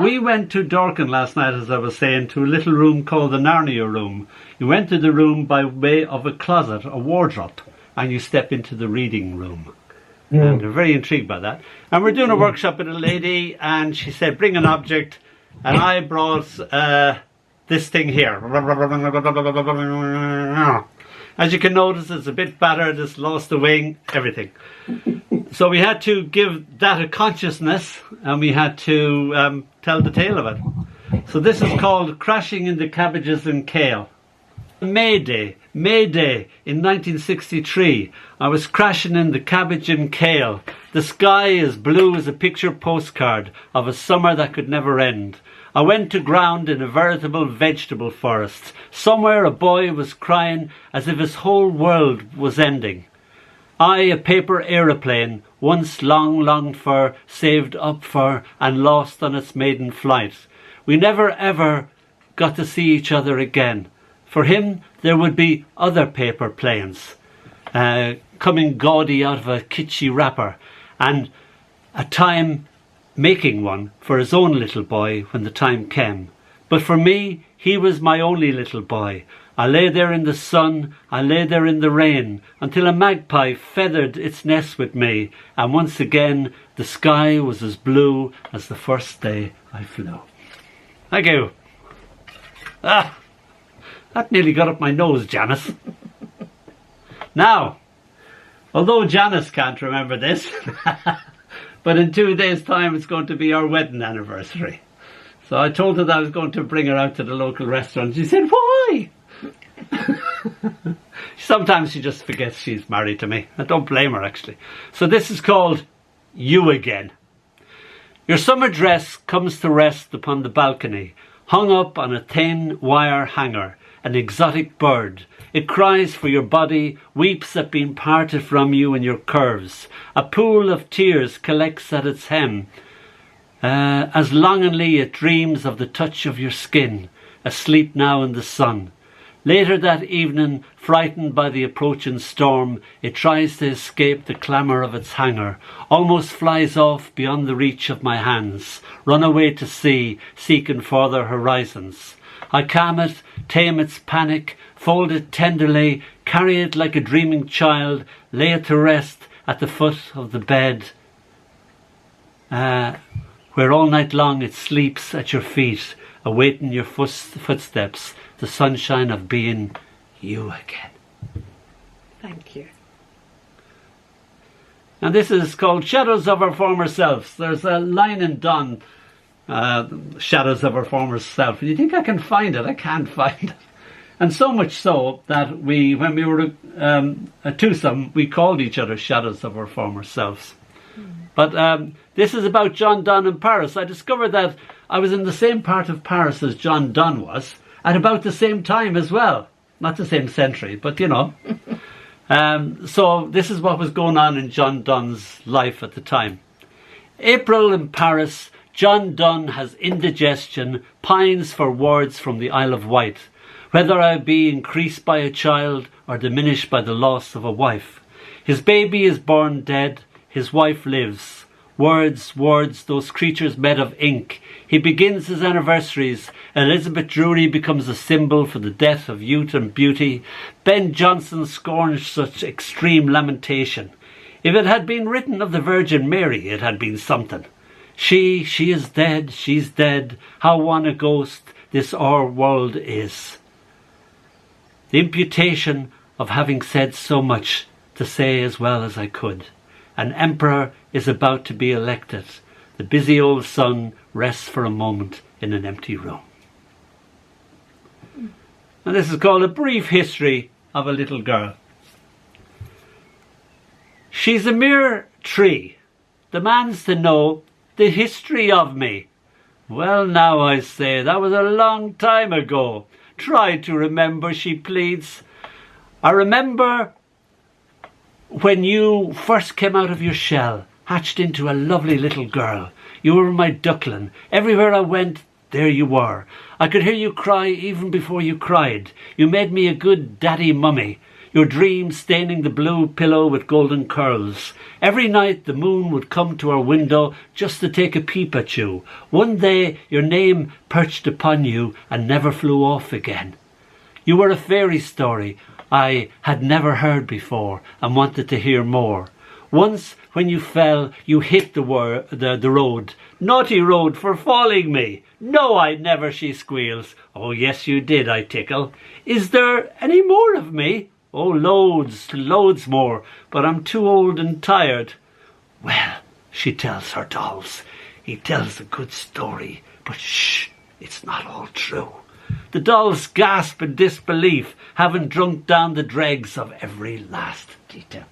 We went to Dorkin last night, as I was saying, to a little room called the Narnia room. You went to the room by way of a closet, a wardrobe, and you step into the reading room. And they're very intrigued by that. And we're doing a workshop with a lady, and she said, bring an object. And I brought this thing here. As you can notice, it's a bit battered, it's lost the wing, everything. So we had to give that a consciousness, and we had to tell the tale of it. So this is called Crashing into Cabbages and Kale. May Day in 1963. I was crashing in the cabbage and kale. The sky as blue as a picture postcard of a summer that could never end. I went to ground in a veritable vegetable forest. Somewhere a boy was crying as if his whole world was ending. I, a paper aeroplane, once long longed for, saved up for, and lost on its maiden flight. We never ever got to see each other again. For him, there would be other paper planes coming gaudy out of a kitschy wrapper, and a time making one for his own little boy when the time came. But for me, he was my only little boy. I lay there in the sun, I lay there in the rain, until a magpie feathered its nest with me, and once again the sky was as blue as the first day I flew. Thank you. That nearly got up my nose, Janice. Now, although Janice can't remember this, but in 2 days' time it's going to be our wedding anniversary. So I told her that I was going to bring her out to the local restaurant. She said, why? Sometimes she just forgets she's married to me. I don't blame her, actually. So this is called You Again. Your summer dress comes to rest upon the balcony, hung up on a thin wire hanger. An exotic bird. It cries for your body, weeps at being parted from you in your curves. A pool of tears collects at its hem. As longingly it dreams of the touch of your skin, asleep now in the sun. Later that evening, frightened by the approaching storm, it tries to escape the clamour of its hanger, almost flies off beyond the reach of my hands, run away to sea, seeking further horizons. I calm it, tame its panic, fold it tenderly, carry it like a dreaming child, lay it to rest at the foot of the bed, where all night long it sleeps at your feet, awaiting your footsteps, the sunshine of being you again. Thank you. And this is called Shadows of Our Former Selves. There's a line in Donn, Shadows of Our Former Self. And you think I can find it? I can't find it. And so much so that when we were a twosome, we called each other Shadows of Our Former Selves. But this is about John Donne in Paris. I discovered that I was in the same part of Paris as John Donne was at about the same time as well. Not the same century, but you know. So this is what was going on in John Donne's life at the time. April in Paris. John Donne has indigestion, pines for words from the Isle of Wight, whether I be increased by a child or diminished by the loss of a wife. His baby is born dead, his wife lives. Words, words, those creatures made of ink. He begins his anniversaries. Elizabeth Drury becomes a symbol for the death of youth and beauty. Ben Jonson scorns such extreme lamentation. If it had been written of the Virgin Mary, it had been something. She is dead, she's dead, how wan a ghost this our world is. The imputation of having said so much to say as well as I could. An emperor is about to be elected. The busy old sun rests for a moment in an empty room. And this is called A Brief History of a Little Girl. She's a mere tree, demands to know the history of me. Well now, I say, that was a long time ago. Try to remember, she pleads. I remember when you first came out of your shell, hatched into a lovely little girl. You were my duckling. Everywhere I went, there you were. I could hear you cry even before you cried. You made me a good daddy mummy. your dreams staining the blue pillow with golden curls. Every night the moon would come to our window just to take a peep at you. One day your name perched upon you and never flew off again. You were a fairy story I had never heard before and wanted to hear more. Once when you fell, you hit the road. Naughty road for falling me. No, I never, she squeals. Oh, yes, you did, I tickle. Is there any more of me? Oh, loads, loads more, but I'm too old and tired. Well, she tells her dolls, he tells a good story, but shh, it's not all true. The dolls gasp in disbelief, having drunk down the dregs of every last detail.